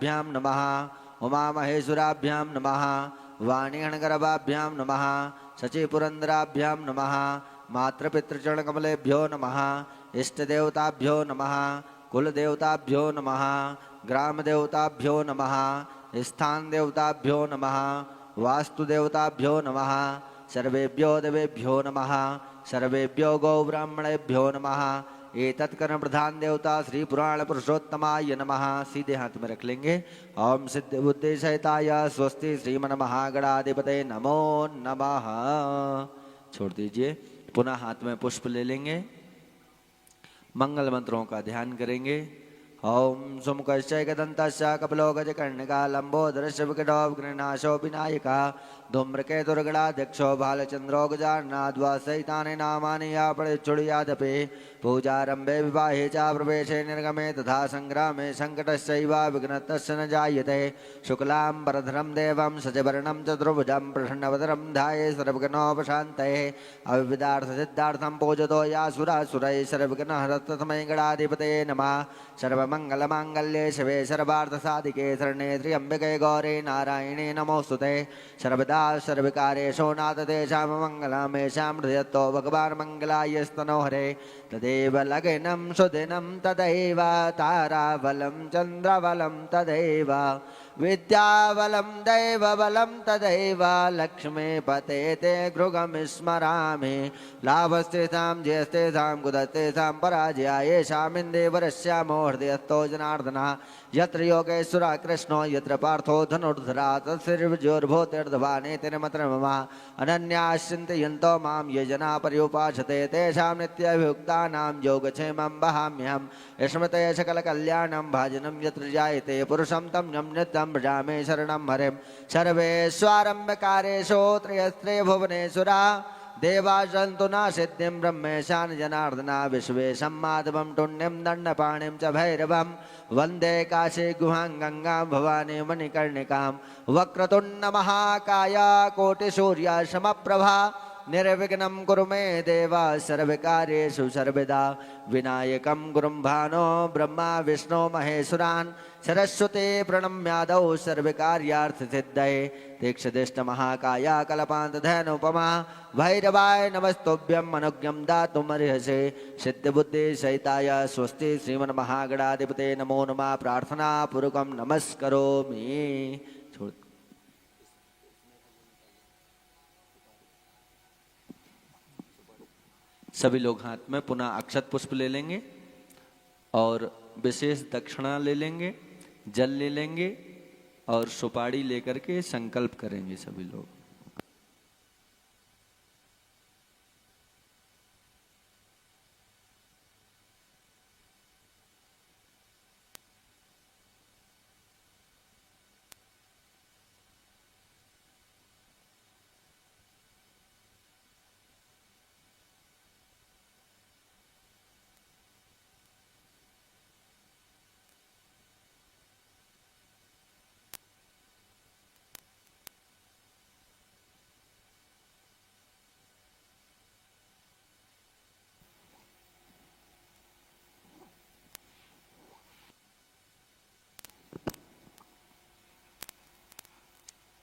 भ्यां नमः उमा महेश्वराभ्यां नमः वाणीगणगर्भाभ्यां नमः शचीपुरंदराभ्यां नमः मातृपितृचरणकमलेभ्यो नमः इष्टदेवताभ्यो नमः कुलदेवताभ्यो नमः ग्रामदेवताभ्यो नमः स्थानदेवताभ्यो नमः वास्तुदेवताभ्यो नमः सर्वेभ्यो देवेभ्यो नमः सर्वेभ्यो गौब्राह्मणेभ्यो नमः एतत् कर्म प्रधान देवता श्री पुराण पुरुषोत्तमाय नमः। सीधे हाथ में रख लेंगे। ओम सिद्ध बुद्धि सहिताय स्वस्ति श्रीमन महागणाधिपते नमो नमः। छोड़ दीजिए। पुनः हाथ में पुष्प ले लेंगे। मंगल मंत्रों का ध्यान करेंगे। ओम सुमुखश्चैकदन्तस्य कपिलो गजकर्णिका लंबोदरस्य विकटो विघ्ननाशो विनायका धूम्रकेतुर्गणाध्यक्षो भालचंद्रो गजाननाद्वा सहितानि नामानि या पठेच्छुर्यादपि पूजारंभे विवाहे च प्रवेशे निर्गमे तथा संग्रामे संकटस्यैव विघ्नस्तस्य न जायते। शुक्लांबरधरं देवं शशिवर्णं चतुर्भुजं प्रसन्नवदनं ध्याये सर्वविघ्नोपशान्तये। अविद्यार्थसिद्धार्थं पूजतो यासुरासुरैः सर्वविघ्नहरस्तस्मै गणाधिपतये नमः। सर्वमंगलमांगल्ये शिवे सर्वार्थसाधिके शरण्ये त्र्यंबके गौरी नारायणे नमोस्तुते। सर्वदा सर्वकार्येषु नाथ तेषां मंगलम् येषां हृदयतो भगवान् मंगलाय हरे। तदेव लग्नं सुदिनं तदैव ताराबलं चन्द्रबलं तदैव विद्याबलं दैवबलं तदैव लक्ष्मीपते ते गृहं स्मरामि। लाभस्तेषां जयस्तेषां कुतस्तेषां पराजया येषामिन्देवरस्यामो हृदयस्थो जनार्दनः। यत्र योगेश्वरः कृष्णो यत्र पार्थो धनुर्धरा तत्सिर्वज्योर्भूतिर्धवाने तिर्मत्र मम। अनन्याश्चिन्तयन्तो मां ये जना पर्युपासते तेषां नित्याभियुक्तानां योगक्षेमं वहाम्यहम्। स्मृते सकलकल्याणं भाजनं यत्र जायते पुरुषं तं यं नित्यं भजामि शरणं हरिं। सर्वेष्वारम्भकारेषु त्रयस्त्रे भुवनेश्वरा देवासन्तु न सिद्धिं ब्रह्मेशान जनार्दना। विश्वेशं माधवं टुण्यं दण्डपाणिं च भैरवं वन्दे काशी गुहां गंगां भवानी मणिकर्णिकां। वक्रतुण्ड महाकाय कोटिसूर्य समप्रभा निर्विघ्नं कुरु मे देव सर्वकार्येषु सर्वदा। विनायकं गुरुं भानो ब्रह्मा विष्णु महेश्वरान् सरस्वती प्रणम्यादौ सर्वकार्यार्थसिद्धये। तीक्ष्णदृष्ट महाकाय कल्पान्तधनुपमा भैरवाय नमस्तुभ्यं अनुज्ञं दातुमर्हसि। सिद्धबुद्धि सहिताय स्वस्ति श्रीमन्महागणाधिपते नमो नमः। प्रार्थना पूर्वकं नमस्करोमि। सभी लोग हाथ में पुनः अक्षत पुष्प ले लेंगे और विशेष दक्षिणा ले लेंगे, जल ले लेंगे और सुपारी लेकर के संकल्प करेंगे सभी लोग।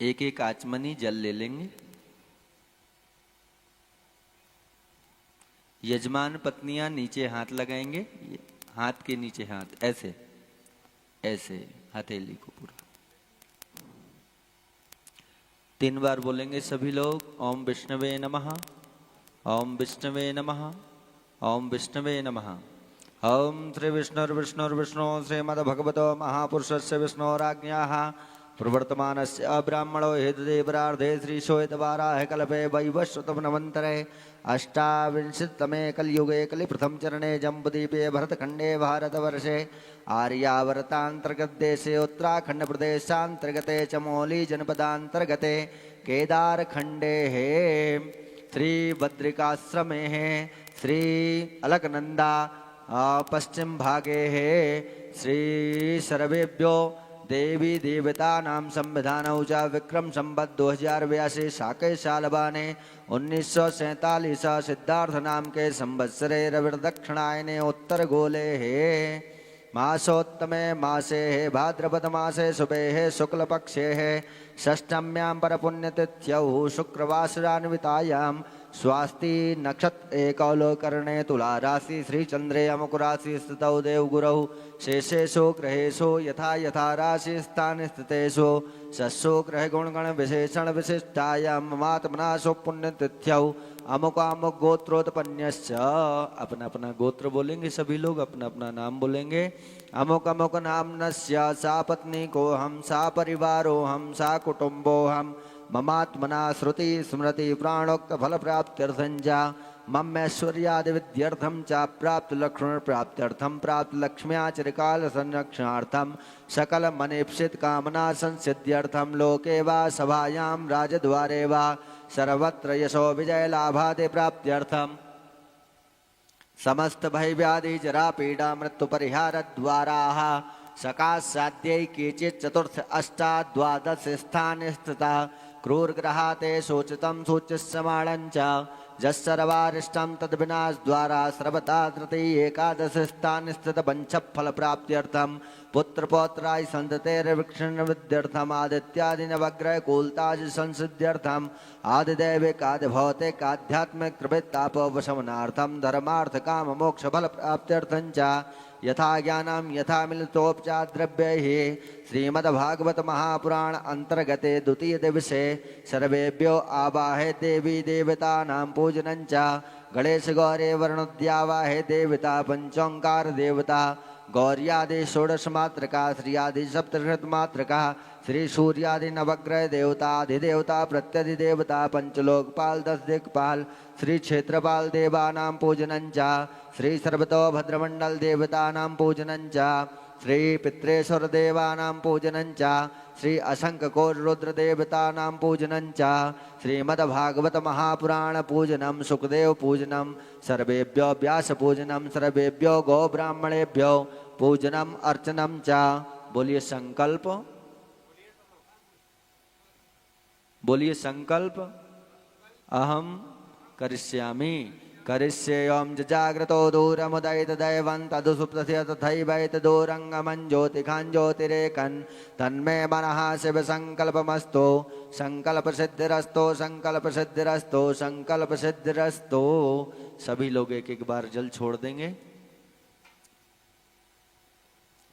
एक एक आचमनी जल ले लेंगे। यजमान पत्नियां नीचे हाथ लगाएंगे, हाथ के नीचे हाथ ऐसे ऐसे हथेली को पूरा 3 बार बोलेंगे सभी लोग। ओम विष्णवे नमः, ओम विष्णवे नमः, ओम विष्णवे नमः। ओम श्री विष्णुर्विष्णुर्विष्णु श्रीमद्भगवतो महापुरुषस्य विष्णोराज्ञाः प्रवर्तमानस्य ब्राह्मणो हेतुदेवरार्धे श्रीशोयतवाराह कल्पे वैवस्वतमनवन्तरे अष्टाविंशतितमे कलियुगे कलिप्रथम चरणे जम्बूद्वीपे भरतखण्डे भारतवर्षे आर्यावर्तान्तर्गतदेशे उत्तराखण्डप्रदेशान्तर्गते चमोली जनपदान्तर्गते केदारखण्डे श्रीबद्रिकाश्रमे श्री अलकनंदा पश्चिम भागे श्री सर्वेभ्यो देवी देवतानां संविधानौ च विक्रम संवत् 2082 शाके सालबाने 1947 सिद्धार्थ नाम के संवत्सरे रविर्दक्षिणायने उत्तर गोले मासोत्तमे मासे भाद्रपद मासे शुभे शुक्लपक्षे षष्ठम्यां परपुण्यतिथ्यौ शुक्रवासरान्वितायां स्वास्ति नक्षत्र एकौलोकर्णे तुला राशि श्रीचंद्रे अमुकुराशि स्थितौ देवगुरौ शेषेषु ग्रहेषु यथा यथा राशि स्थान स्थितेषु षष्सु ग्रह गुणगण विशेषण विशिष्टायां ममात्मना पुण्यतिथ्यौ अमुक अमुक गोत्रोत्पन्नश्च। अपना अपना गोत्र बोलेंगे सभी लोग, अपना अपना नाम बोलेंगे। अमुक अमुक नामनस्य सा पत्नी को हम सा परिवारो हम सा कुटुंबो हम ममात्मना श्रुति स्मृति प्राणोक्त फल प्राप्त्यर्थं च मम ऐश्वर्यादि विद्यर्थं च प्राप्त लक्ष्मण प्राप्त्यर्थं प्राप्त लक्ष्म्या चिरकाल संरक्षणार्थं सकल मनेप्सित कामना संसिद्ध्यर्थं लोके वा सभायां राजद्वारे वा सर्वत्र यशो विजय लाभादि प्राप्त्यर्थम समस्त भय व्याधि जरा पीड़ा मृत्यु परिहार द्वारा सका साध्य केचित् चतुर्थ अष्टादश द्वादश स्थान स्थिता क्रूर ग्रहाते सूचितम सूचिस्यमाणञ्च जस्सर्वारिष्टं तद्विनाश द्वारा सर्वथा तृतीय एकादश स्थान स्थित पंच फल प्राप्त्यर्थम पुत्र पौत्राय संततेर्विक्षण विद्यर्थम आदित्यादि नवग्रह कुलताज संसिद्ध्यर्थम आदिदैविक आदि भौतिक आध्यात्मिक त्रिवृत्तापवशमनार्थम धर्मार्थ काम मोक्ष फल प्राप्त्यर्थं च यथा ज्ञानम यथा मिलितोपचार द्रव्य ही श्रीमद्भागवत महापुराण अंतर्गते द्वितीय दिवसे सर्वेभ्यो आवाहे देवी देवता नाम पूजनं च गणेश गौरे वर्णोद्यावाहे देवता पंचोंकार देवता गौर्यादि षोडश मात्रका श्रीयादि सप्तशत मात्रका श्री सूर्यादि नवग्रह देवता अधिदेवता प्रत्यधिदेवता पंचलोकपाल दस दिक्पाल श्री क्षेत्रपाल देवानां पूजनं च श्री सर्वतो भद्रमंडल देवतानां पूजनं च श्री पित्रेश्वर देवानां पूजनं च श्री असंख्यकोट रुद्र देवतानां पूजनं च श्रीमद्भागवत महापुराण पूजनं सुखदेव पूजनं सर्वेभ्यो व्यास पूजनं सर्वेभ्यो गो ब्राह्मणेभ्यो पूजनम अर्चनम च। बोलिए संकल्प, बोलिए संकल्प। अहम करिष्यामि करिष्येयं जाग्रतो दूरमुदयित दैवं तदुसुप्तस्य तथैवैत दूरंगमं ज्योतिखां ज्योतिरेकन् तन्मे मनः शिव संकल्पमस्तु संकल्प सिद्धिरस्तु संकल्प सिद्धिरस्तु संकल्प सिद्धिरस्तु। सभी लोग एक एक बार जल छोड़ देंगे,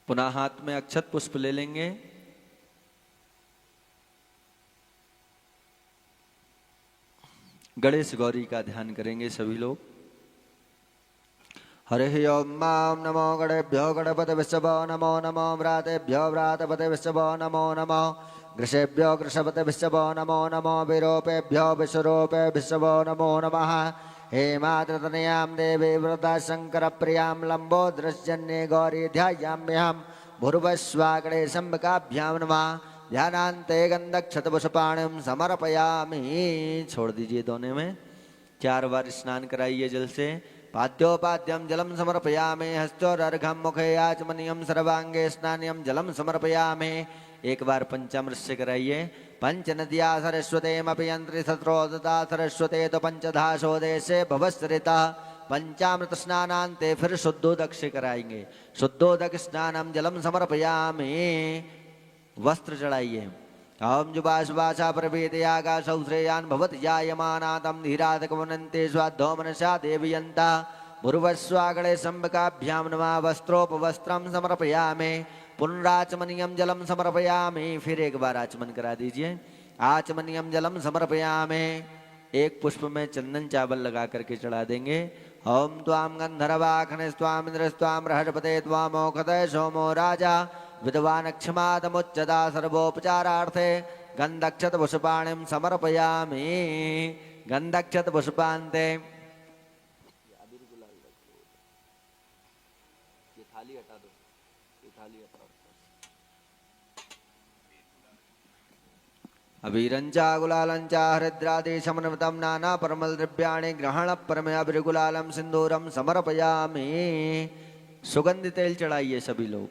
पुनः हाथ में अक्षत पुष्प ले लेंगे। गणेश गौरी का ध्यान करेंगे सभी लोग। हरि ओम मां नमो गणेभ्यो गणपते विश्वभो नमो नमो व्रातेभ्यो व्रातपते विश्वभो नमो नमो गृषेभ्यो गृषपते विश्वभो नमो नमो विरूपेभ्यो विश्वरूपे विश्वभो नमो नमः। हेमाद्रतनयां देवी व्रता शंकर प्रियां लंबोदरजन्ये गौरी ध्यायाम्यहं भूर्भुवस्वागणेशंबिकाभ्यां नमः। ध्यानान्ते गंधक्षतपुष्पाणिं समर्पयामि। छोड़ दीजिए दोने में, 4 बार स्नान कराइए जल से। पाद्योपाद्यं जलम समर्पयामि हस्तोरर्घं मुखे आचमनीयं सर्वांगे स्नानियं जलम समर्पयामि। 1 बार पंचामृत से कराइए। पंचनद्या सरस्वतीमपि यंत्री सत्रोदता सरस्वते तो पंचधाशो देशे भवस्रिता। पंचामृत स्नानान्ते फिर शुद्धोदक से कराएंगे। शुद्धोदक स्नानम जलम समर्पयामि। वस्त्र चढ़ाइए। ओम जुबाशुबाशा प्रभेदयागाशौ श्रेयान् भवति जायमानातं धीरातकवनन्ते स्वाद्धो मनसा देवयन्ता भूर्भुवस्वागणे संबकाभ्यां नमः। वस्त्रोपवस्त्रं समर्पयामि पुनराचमनीयं जलम समर्पयामि। फिर 1 बार आचमन करा दीजिए। आचमनीयं जलम समर्पयामि। 1 पुष्प में चंदन चावल लगा करके चढ़ा देंगे। ओम त्वां गंधर्वाखने स्वाम इंद्र स्वाम बृहस्पते त्वामोखदय सोमो राजा विद्वान् क्षमादमुच्यता सर्वोपचारार्थे गंधक्षत पुष्पाणिं समर्पयामि। गंधक्षत पुष्पान्ते थाली हटा दो, थाली हटाओ। अबीरंचा गुलालंचा हरिद्रादि समन्वितं नाना परमल द्रव्याणि ग्रहण परमे अबिरगुलालम सिंदूरम समर्पयामि। सुगंध तेल चढ़ाइए सभी लोग।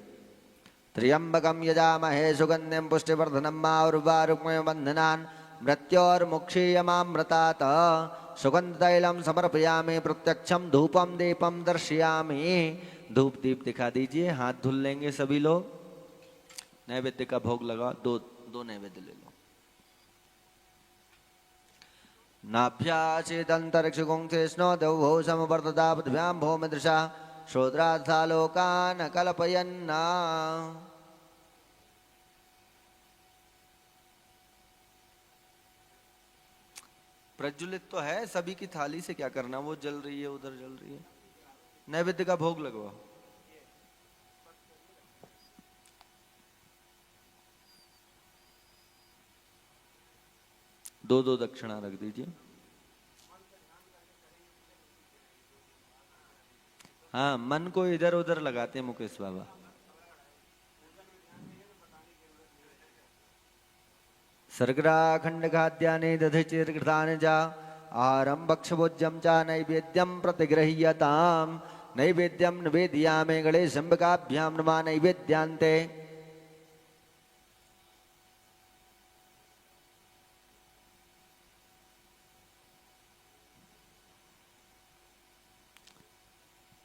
त्र्यंबकं यजामहे सुगंधिं पुष्टिवर्धनम् उर्वारुकमेव बन्धनान् मृत्योर्मुक्षीयमामृतात्। सुगंधतैलं समर्पयामि प्रत्यक्षं धूपं दीपं दर्शयामि। धूप दीप दिखा दीजिए, हाथ धुल लेंगे सभी लोग। नैवेद्य का भोग लगा, दो दो नैवेद्य ले लो। नाभ्याचेदंतरिक्ष गुंसे स्नो देवो समवर्तता पृथिव्यां भौमदृशा शोद्राथा लोकान कल्पयन्ना। प्रज्वलित तो है, सभी की थाली से क्या करना, वो जल रही है उधर जल रही है। नैवेद्य का भोग लगवाओ। दो दो दक्षिणा रख दीजिए। हाँ, मन को इधर उधर लगाते हैं मुकेश बाबा। सर्गरा खंड खाद्यानि दधिचिर्कृतानि च आहारं भक्षभोज्यं च नैवेद्यं प्रतिगृह्यताम्। नैवेद्यं निवेदयामि गणेशम्बिकाभ्यां नमः नैवेद्यान्ते।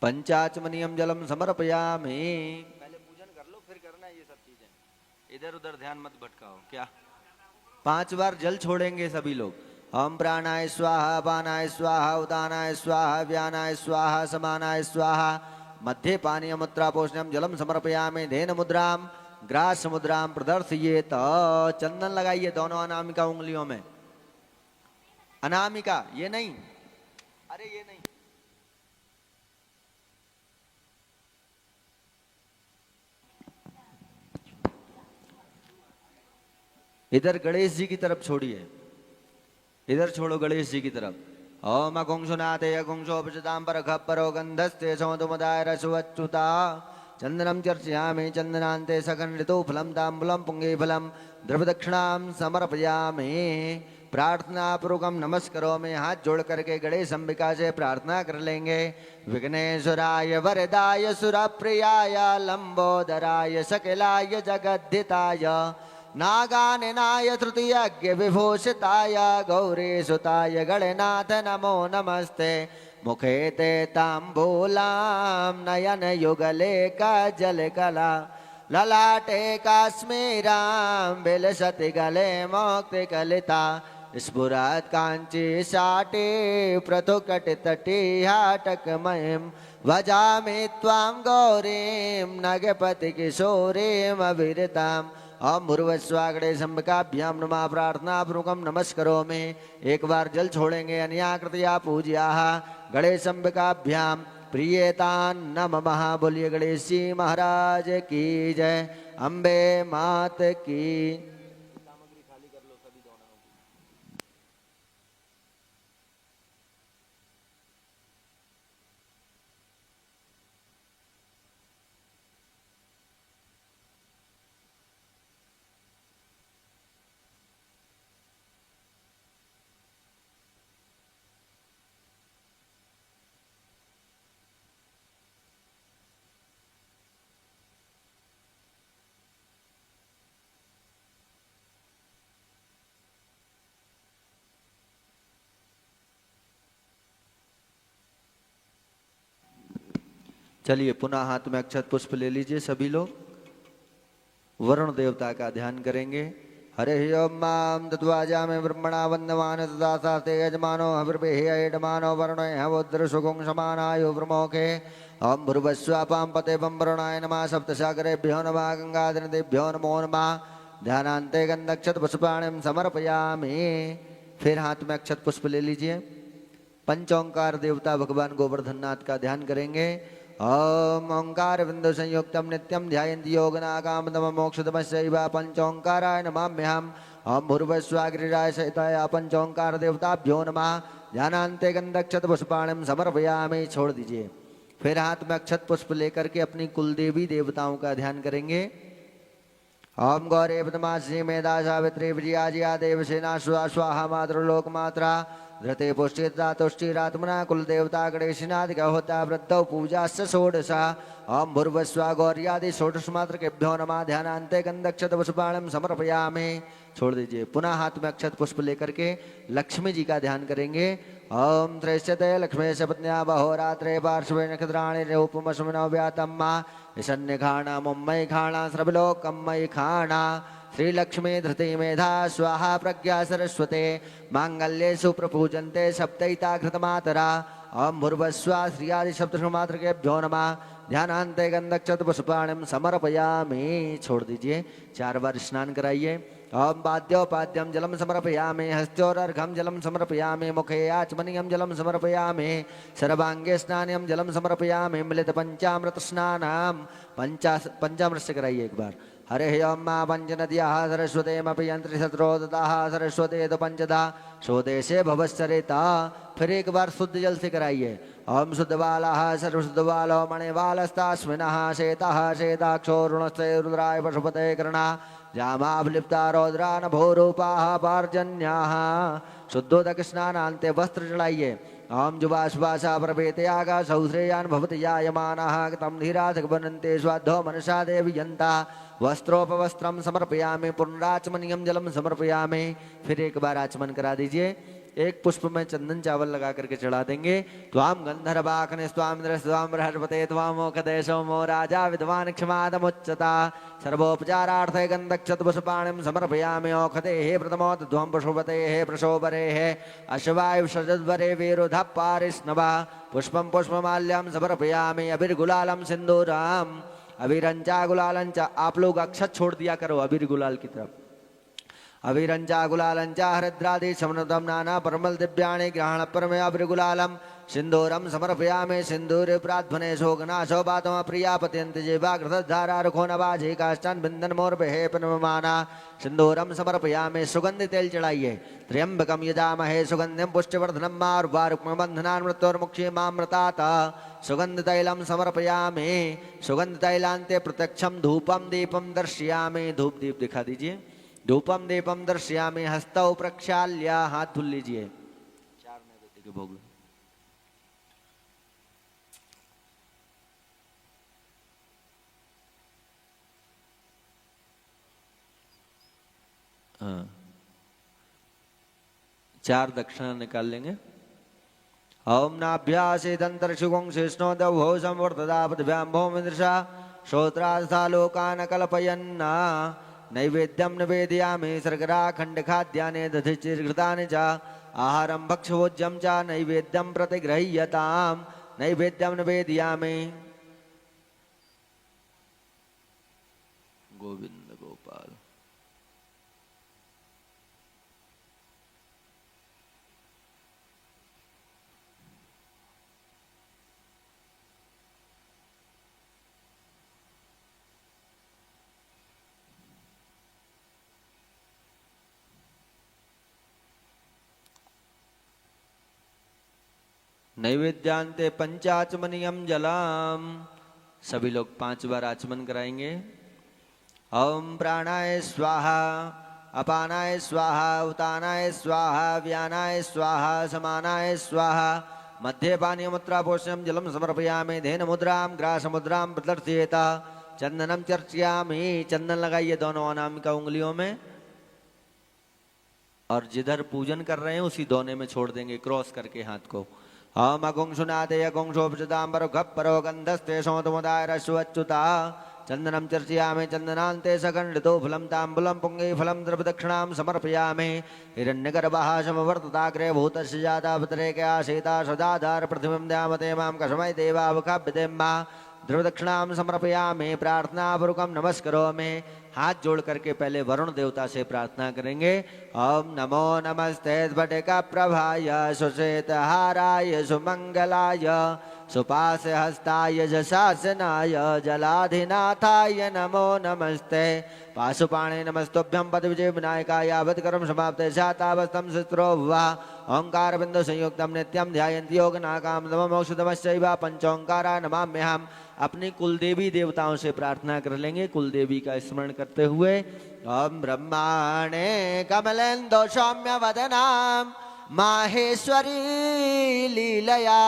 पंचाचमनीयम जलम समर्पयामि। पहले पूजन कर लो फिर करना ये सब चीजें, इधर उधर ध्यान मत भटकाओ। क्या 5 बार जल छोड़ेंगे सभी लोग। ओम प्राणाय स्वाहा, अपानाय स्वाहा, उदानाय स्वाहा, व्यानाय स्वाहा, समानाय स्वाहा। मध्ये पानीय मुद्रा पोषणम जलम समर्पयामि। धेन मुद्राम ग्रास मुद्राम प्रदर्शयेत। चंदन लगाइए दोनों अनामिका उंगलियों में। अनामिका, ये नहीं, अरे ये नहीं। इधर गणेश जी की तरफ छोड़िए, इधर छोड़ो गणेश जी की तरफ। ओम अकुंशुनाथे अकुंशोपचितां परखपरो गंधस्ते सौदुमदाय रसवच्युता। चंदनम चर्चयामि चंदनान्ते सखंडितो फलम ताम्बूलम पुंगे फलम द्रवदक्षिणां समर्पयामि। प्रार्थना पूर्वकम नमस्कारों में हाथ जोड़ करके गणेश अंबिका से प्रार्थना कर लेंगे। विघ्नेश्वराय वरदाय सुरप्रियाय लंबोदराय सकलाय जगद्धिताय नागाननाय तृतीयज्ञ विभूषिताय गौरीसुताय गणनाथ नमो नमस्ते। मुखे ते ताम्बूलां नयन युगले काजलकला ललाटे काश्मीरां विलसति गले मोक्तिकलिता। स्फुरत् काञ्ची शाटे पृथुकटितटी हाटकमयीं भजामि त्वां गौरीं नगपतिकिशोरीमविरताम्। ओम भूर्भुवस्सुः गणेशम्बिकाभ्यां नमः। प्रार्थना पूर्वकं नमस्कारों में एक बार जल छोड़ेंगे। अन्याकृतया पूज्याः गणेशम्बिकाभ्यां प्रियेतान् नमः। बोलिए गणेश जी महाराज की जय, अम्बे मात की। सामग्री खाली कर लो सभी दोनों। चलिए पुनः हाथ में अक्षत पुष्प ले लीजिए सभी लोग। वरुण देवता का ध्यान करेंगे। हरे ओम मां तत्वाजामि ब्रह्मणा वन्दमान तदा सास्ते यजमानो हविर्भिः यजमानो वरुणे हवोद्र सुगुं समानायो ब्रह्मोखे। ओम भूर्भुवस्सुः पते बं वरुणाय नमः। सप्तसागरेभ्यो नमः। गंगाधरदेभ्यो नमो नमः। ध्यानान्ते गन्धक्षत पुष्पाणिं समर्पयामि। फिर हाथ में अक्षत पुष्प ले लीजिए। पंचोंकार देवता भगवान गोवर्धननाथ का ध्यान करेंगे। ओम ओंकार बिंदु संयुक्तम नित्यम ध्यायन्ति योगनागामदम मोक्षदमस्यैव पंचोंकाराय नमाम्यहम्। ओम भूर्भुवस्सुः गिरिराज सहिताय पंचोंकार देवताभ्यो नमः। ध्यानान्ते गन्धक्षत पुष्पाणिं समर्पयामि। छोड़ दीजिए। फिर हाथ में अक्षत पुष्प लेकर के अपनी कुलदेवी देवताओं का ध्यान करेंगे। ओम गौरे पद्मासी मेधा सावित्री विजयाजिया देवसेना स्वाहा मातृलोक मात्रा धृते पुष्टिता तुष्टिरात्मना कुल देवता गणेशनाथ होता वृद्धौ पूजा षोडशा। ओम भूर्भुवस्सुः गौर्यादि षोडश मात्र केभ्यो नमः। ध्यानान्ते गन्धक्षत पुष्पाणिं समर्पयामि। छोड़ दीजिए। पुनः हाथ में अक्षत पुष्प लेकर के लक्ष्मी जी का ध्यान करेंगे। ओम त्रेष्यते लक्ष्मीश पत्न्या बहोरात्रे पार्श्वे नक्षत्राणि रूपमश्विनो व्यातम्मा ईशन्य खाणा मुम्मयी खाणा सर्वलोकम्मयी खाणा श्री लक्ष्मी धृति मेधा स्वाहा प्रज्ञा सरस्वते मांगल्ये सुप्रपूजन्ते सप्तैता घृतमातरा ओम भूर्भुवस्सुः श्रियादि शब्दमात्रकेभ्यो नमः ध्यानान्ते गन्धक्षत पुष्पाणिं समर्पयामि। छोड़ दीजिए, 4 बार स्नान कराइए। ओम पाद्योपाद्यम जलम समर्पयामि हस्त्योरर्घम जलम समर्पयामि मुखे आचमनीयम जलम समर्पयामि सर्वांगे स्नानम जलम समर्पयामि मिलित पंचामृत स्नानम पंचामृत से कराइए एक बार। हरे ओम मा पंचनद्याः सरस्वतीमपि यंत्रिशत्रोदताः सरस्वती तो पंचदा स्वदेशे भवश्चरिता। फिर एक बार शुद्ध जल से कराइए। ओम शुद्ध बालाः सर्वशुद्ध बालो मणिबालस्तास्मिनः शेतः शेताक्षो रुणस्ते रुद्राय पशुपते कर्णा जामाभलिप्ता रौद्रा नभोरूपाः पार्जन्याः। शुद्धोदक स्नानान्ते वस्त्र चढ़ाइए। ओम जुबाशुभाषा प्रभेते आकाशौ श्रेयान् भवति यायमानः तं धीराधक बनन्ते स्वाद्धो मनसा देवी यन्ता वस्त्रोपवस्त्रम समर्पयामि पुनराचमनीयम जलम समर्पयामि। फिर एक बार आचमन करा दीजिए। एक पुष्प में चंदन चावल लगा करके चढ़ा देंगे। त्वाम गंधर्वाकने स्वामिन्द्र स्वाम बृहस्पते त्वामोखदेशो मो राजा विद्वान क्षमादमुच्यता सर्वोपचारार्थे गंधक्षत पुष्पाणिं समर्पयामि। औखते हे प्रथमोत ध्वं पशुपते हे प्रशोभरे हे अश्वायु सजद्वरे वीरुध पारिष्णवा पुष्पम पुष्पमाल्यम समर्पयामि अभिर्गुलालम सिंदूरम अभिरंचा गुलालंचा। आप लोग अक्षत छोड़ दिया करो अबीर गुलाल की तरफ। अभिरंचा गुलालंचा हरिद्रादि समृद्धम नाना परमल दिव्याणि ग्रहण परमे अभिर्गुलालम सिंदूरम समर्पयामि सिंदूर प्राध्वने शोकनाशो बातम प्रिया पत्यंत जेवाग्रधारा रुखो नवाजे काष्ठन बिंदन मोर्भे पनमाना सिंदूरम समर्पयामि। सुगंध तेल चढ़ाइए। त्र्यंबकम यजामहे सुगंधिम पुष्टिवर्धनम मारुक्म बंधनान् मृत्योर्मुक्षीमामृतात् सुगंध तैलम समर्पयामि। सुगंध तैलांते प्रत्यक्षम धूपम दीपम दर्शयामि। धूप दीप दिखा दीजिए। धूपम दीपम दर्शयामि हस्तौ प्रक्षाल्य। हाथ धुल लीजिए। 4 नैवेद्य के भोग। हाँ, 4 दक्षिणा निकाल लेंगे। ओम नाभ्यासेदंतर्षुगुं शेष्णो दवो संवर्धदा पृथिव्यां भौमिदृशा श्रोत्रास्था लोकान् कल्पयन्ना नैवेद्यं निवेदयामि सर्गरा खंड खाद्यानि दधिचिर्घृतानि च आहारं भक्षभोज्यं च नैवेद्यं प्रतिगृह्यतां नैवेद्यं निवेदयामि। गोविंद गोपाल। नैवेद्यांते पंचाचमनीयम जलम। सभी लोग 5 बार आचमन कराएंगे। ओम प्राणाय स्वाहा अपानाय स्वाहा उतानाय स्वाहा व्यानाय स्वाहा समानाय स्वाहा मध्ये पानीय मुद्रा पोषणम जलम समर्पयामि। धेन मुद्रां ग्रास मुद्रां प्रदर्शयेत चंदनम चर्चयामि। चंदन लगाइए दोनों अनामिका उंगलियों में और जिधर पूजन कर रहे हैं उसी दोने में छोड़ देंगे क्रॉस करके हाथ को। ओम अगुंसुनाते अगुंसोपचितांबरो गप्परो गंधस्ते सोतमुदाय रश्वच्युता चंदनम चर्चयामि। चंदनान्ते सकंडितो फलं ताम्बूलं पुंगे फलं द्रवदक्षिणां समर्पयामि। हिरण्यगर्भः समवर्तताग्रे भूतस्य जाता पितरेके आसीता सदाधार पृथिवीं द्यामते मां कसमै देवावकाभ्यतेम्मा द्रवदक्षिणां समर्पयामि। प्रार्थनापूर्वकं नमस्करोमि। हाथ जोड़ करके पहले वरुण देवता से प्रार्थना करेंगे। ओम नमो नमस्ते स्फटिक प्रभाय सुश्वेतहाराय सुमंगलाय सुपास हस्ताय जशासनाय जलाधिनाथाय नमो नमस्ते। पाशुपाणे नमस्तुभ्यं पद विजय विनायकाय वदकर्म समाप्ते शातावस्तम शस्त्रो वा ओंकार बिंदु संयुक्तम नित्यम ध्यायन्ति योग नाकाम मोक्षदमश्चैव पंचोंकारा नमाम्यहम्। अपनी कुलदेवी देवताओं से प्रार्थना कर लेंगे कुलदेवी का स्मरण करते हुए। ओम ब्रह्माणे कमलेन्दु सौम्य वदनां माहेश्वरी लीलया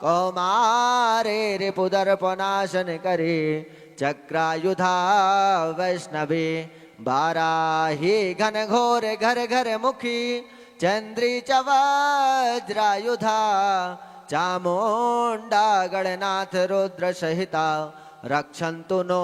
कौमारे रिपुदर्पनाशन करे चक्रायुधा वैष्णवे बाराही घन घोर घर घर मुखी चंद्री च वज्रायुधा चामुंडा गणनाथ रुद्र सहिता रक्षन्तु नो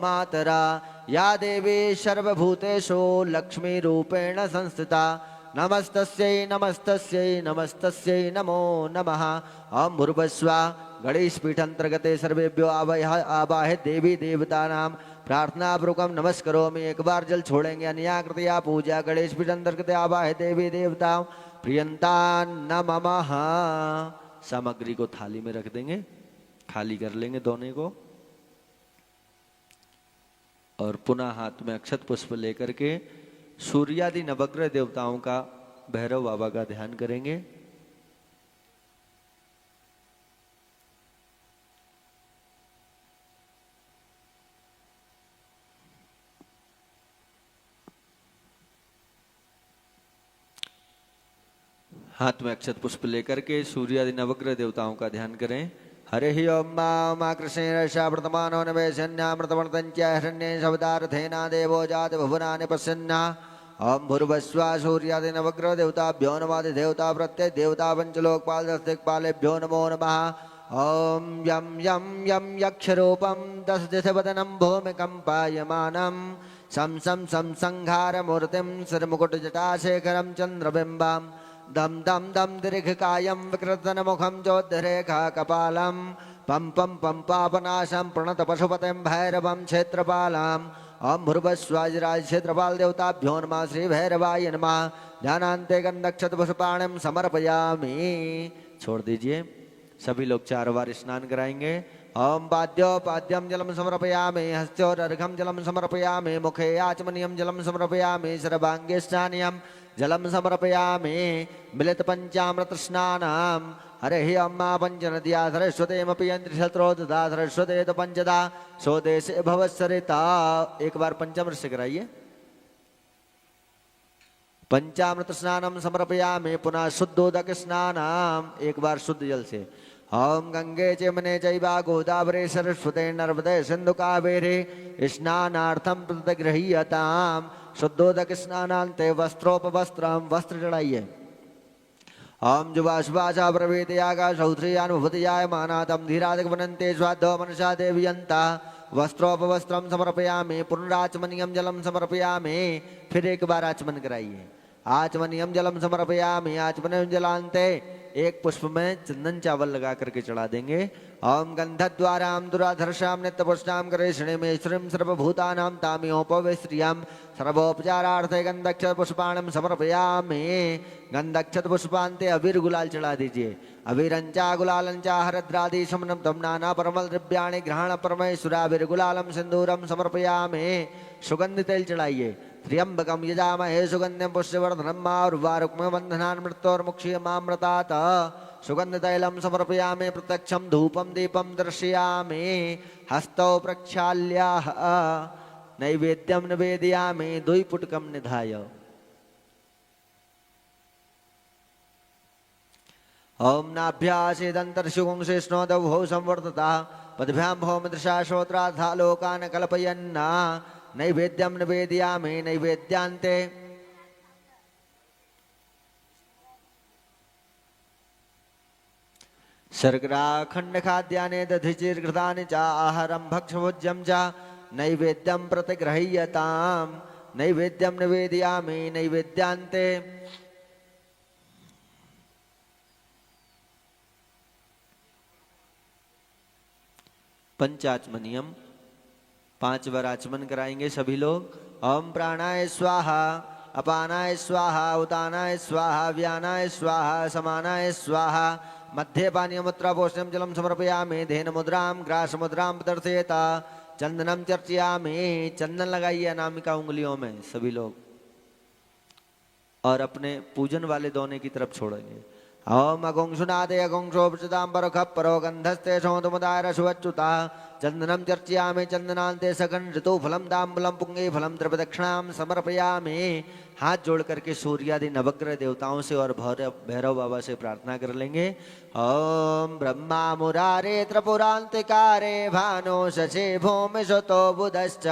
मातरा या देवी सर्वभूतेषु लक्ष्मी रूपेण संस्थिता नमस्तस्यै नमस्तस्यै नमस्तस्यै नमो नमः। ओम भूर्भुवस्सुः गणेश पीठांतर्गते सर्वेभ्यो आवाहे देवी देवतानां प्रार्थना पूर्वकम नमस्करोमि। एक बार जल छोड़ेंगे। अन्याकृतया पूजा गणेश पीठांतर्गते आवाहे देवी देवता प्रियंता नमः। सामग्री को थाली में रख देंगे, खाली कर लेंगे दोने को और पुनः हाथ में अक्षत पुष्प लेकर के सूर्यादि नवग्रह देवताओं का भैरव बाबा का ध्यान करेंगे। हाथ में अक्षत पुष्प लेकर के सूर्यादि नवग्रह देवताओं का ध्यान करें। हरे ही ओम मा कृष्णेन प्रतमानो नवेशन्यामृतवर्तञ्च हिरण्ये शब्दार्थेना देवो जात भुवनानि पश्यन्ना। ओम भूर्भुवस्सुः सूर्यादि नवग्रह देवताभ्यो नमादि देवता प्रत्यय देवता पंचलोकपाल दशदिक्पालेभ्यो नमो नमः। ओम यम यम यम यक्षरूपं दशदिशवदनं भूमिकम्पायमानं सं सं सं संहारमूर्तिं श्रीमुकुटजटाशेखरं चन्द्रबिम्बं दम दम दम दीर्घकायं विकृतनमुखं चोद्धरेखा कपालं पं पं पं पापनाशं प्रणतपशुपतिं भैरवं क्षेत्रपालम्। ओम भूर्भुवस्सुः क्षेत्रपाल देवताभ्यो नमः। श्री भैरवाय नमः। ध्यानान्ते गन्धक्षत पुष्पाणिं समर्पयामि। छोड़ दीजिए। सभी लोग 4 बार स्नान कराएंगे। ओम पाद्योपाद्यं जलम समर्पयामि, हस्तोरर्घं जलम समर्पयामि, मुखे आचमनीयं जलम समर्पयामि, सर्वांगे स्नानीयं जलम समर्पयामि, मिलित पंचामृत स्नानम। हरे ही अम्मा पंचनद्या सरस्वतीमपि यंत्रिशत्रोदधा सरस्वते तो पंचदा स्वदेशे भवत्सरिता। एक बार पंचामृत से कराइए। पंचामृत स्नानम समर्पयामि, पुनः शुद्धोदक स्नानम, एक बार शुद्ध जल से। ओम गंगे चेमने चैवा गोदावरी सरस्वते नर्मदे सिंधु कावेरी स्नानार्थम प्रतिगृह्यताम। शुद्धोदक स्नानान्ते वस्त्रोपवस्त्रम, वस्त्र चढ़ाइए। ओम जुवाशुवाचा प्रवेदयागा सौत्रियानुभूतियाय मानातम धीरादिक वनन्ते स्वाद्धो मनसा देवियन्ता। वस्त्रोपवस्त्रम समर्पयामि, पुनराचमनीयम जलम समर्पयामि। फिर एक बार आचमन कराइए। आचमनीयम जलम समर्पयामि, आचमनीयम जलान्ते एक पुष्प में चंदन चावल लगा करके चढ़ा देंगे। ओम गंधद्वाराम दुराधर्षाम नित्यपुष्टाम करेशणे में श्रीम सर्वभूतानां तामियोपवेश्रियम सर्वोपचारार्थे गंधक्षत पुष्पाणम समर्पयामि। गंधक्षत पुष्पान्ते अबीर गुलाल चढ़ा दीजिए। अबीरंचा गुलालंचा हरद्रादि शमनम तम नाना परमल द्रव्याणि ग्रहण परमेश्वराबीर गुलालम सिंदूरम समर्पयामि। सुगंध तेल चढ़ाइए। त्र्यंबकम यजामहे सुगंधिम पुष्यवर्धनम उर्वारुक्म बंधनान् मृत्योर्मुक्षीयमामृतात्। सुगंध तैलम समर्पयामि, प्रत्यक्षम धूपम दीपम दर्शयामि। हस्तौ प्रक्षाल्याः नैवेद्यम निवेदयामि, दुईपुटकम निधाय। ओम नाभ्यासेदंतर्षुगुंसेष्णोदभौ संवर्धता पदभ्यां भौमदृशा श्रोत्राथा लोकान् कल्पयन्ना। नैवेद्यम निवेदयामि, नैवेद्यान्ते शर्करा खंड खाद्यानि दधिचिर्घृतानि च आहारं भक्षभोज्यं च नैवेद्यं प्रतिगृह्यतां। नैवेद्यम निवेदयामि, नैवेद्यान्ते पंचाचमनियम 5 बार आचमन कराएंगे सभी लोग। ओम प्राणाय स्वाहा, अपानाय स्वाहा, उदानाय स्वाहा, व्यानाय स्वाहा, समानाय स्वाहा। मध्ये पानीयमुद्रापोषणं जलम समर्पयामि, धेन मुद्राम ग्रास मुद्राम प्रदर्शयेत। चंदनम चर्चयामि, चंदन लगाइए अनामिका उंगलियों में सभी लोग और अपने पूजन वाले दोने की तरफ छोड़ेंगे। ओम अगुंसुनादे अगुंसोपचितांबर खप्परो गंधस्ते सौतमुदाय रसवच्युता। चंदनम चर्चयामि, चंदनान्ते सगन ऋतु फलम दाम्बुलम पुंगे फलम द्रव्यदक्षिणाम समर्पयामि। हाथ जोड़ करके सूर्यादि नवग्रह देवताओं से और भैरव बाबा से प्रार्थना कर लेंगे। ओम ब्रह्मा मुरारे त्रिपुरांतिकारे भानो शशि भूमि सुतो बुधश्च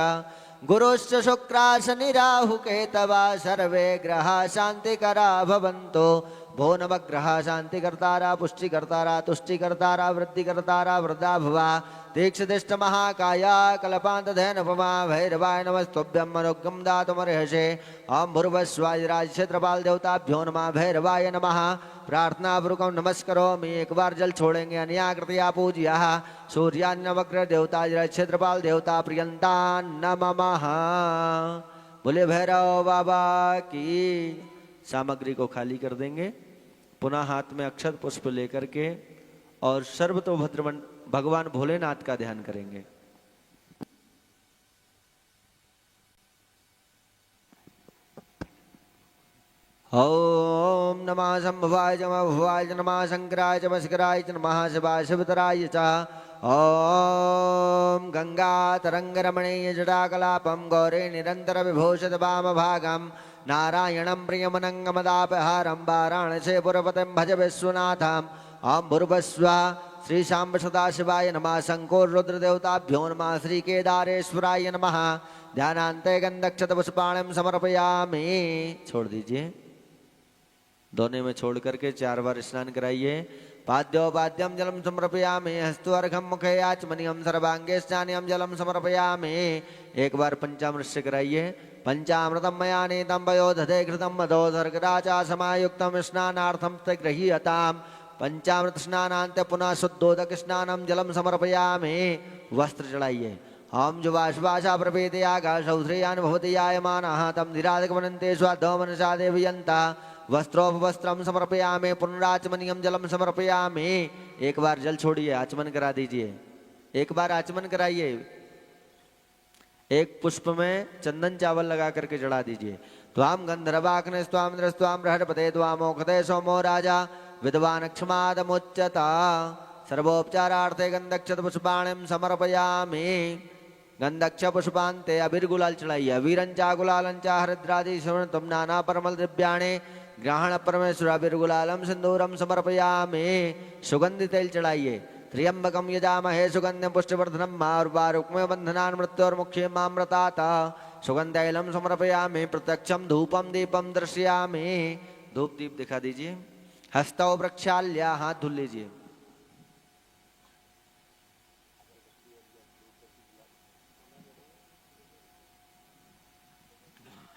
गुरुश्च शुक्रा शनि राहु केतवा सर्वे ग्रहा शांतिकरा भवन्तु। भो नवग्रह शांति कर्तारा पुष्टि कर्तारा तुष्टि कर्तारा वृद्धि कर्तारा वृद्धा भवा। दीक्षितिष्ठ महाकाया कल्पांत धैनपमा भैरवाय नमस्तुभ्यं मनोज्ञं दातुमर्हसे। ओम भूर्भुवस्वाय राज क्षेत्रपाल देवताभ्यो नमः भैरवाय नमः। प्रार्थना पूर्वक नमस्करोमि। एक बार जल छोड़ेंगे। अन्याकृत्या पूज्यः सूर्यान्नवग्र देवता क्षेत्रपाल देवता प्रियंता नमः। बोले भैरव बाबा की। सामग्री को खाली कर देंगे। पुनः हाथ में अक्षत पुष्प लेकर के और सर्वतोभद्र भगवान भोलेनाथ का ध्यान करेंगे। ओम नमः शंभवाय च भवाय च नमः शंकराय च मस्कराय च नमः शिवाय शिवतराय च। ओम गंगा तरंगरमणीय जटाकलापं गौरे निरंतर विभूषित वामभागं नारायणं प्रियमनंगमदापहारं वाराणसे पुरपतिं भज विश्वनाथम्। ओम भूर्भुवस्वा श्री शांब सदाशिवाय नमः। शंकोर रुद्र देवताभ्यो नमः। श्री केदारेश्वराय नमः। ध्यानान्ते गंधक्षत पुष्पाणिं समर्पयामि। छोड़ दीजिए। दोने में छोड़ करके 4 बार स्नान कराइए। पाद्योपाद्यम जलम समर्पयामि। हस्तोर्घम मुखे आचमनियम सर्वांगे स्नानियम जलम समर्पयामि। एक बार पंचामृत से कराइए। पंचामृतम मया नीतम वयोधते घृतम मदो सर्गराचा समायुक्तम स्नानार्थम गृहीयताम्। पंचामृत स्नानान्ते पुनः शुद्धोदक स्नानम जलम समर्पयामि। वस्त्र चढ़ाइए। ओम जुवाश्वासा प्रपेते आकाशौ श्रेयान् भवति यायमानः तं निराधकमनन्ते स्वाद्धो मनसा देवयन्ता। वस्त्रोपवस्त्रम समर्पयामि। पुनराचमनियम जलम समर्पयामि। एक बार जल छोड़िए। आचमन करा दीजिए। एक बार आचमन कराइए। एक पुष्प में चंदन चावल लगा करके चढ़ा दीजिए। त्वाम गंधर्वाग्ने स्वाम इंद्रस्वाम बृहस्पते त्वामोक्षते सोमो राजा विद्वान क्षमादमुच्यता। सर्वोपचारार्थे गंधक्षत पुष्पाणिं समर्पयामि। गंधक्ष पुष्पान्ते अबीर गुलाल चढ़ाइए। अबीरंचा गुलालंचा हरिद्रादि शरणतम नाना परमल द्रव्याणि ग्रहण परमेश्वर अबीर गुलालम सिंदूरम समर्पयामि। सुगंधि तेल चढ़ाइए। त्र्यंबकम यजामहे सुगंधिं पुष्टिवर्धनम् उर्वारुक्मे बंधनान् मृत्योर्मुक्षीमामृतात्। सुगंधैलम समर्पयामि। प्रत्यक्षम धूपम दीपम दर्शयामि। धूप दीप दिखा दीजिए। हस्तौ प्रक्षाल्य हाथ धुल लीजिए।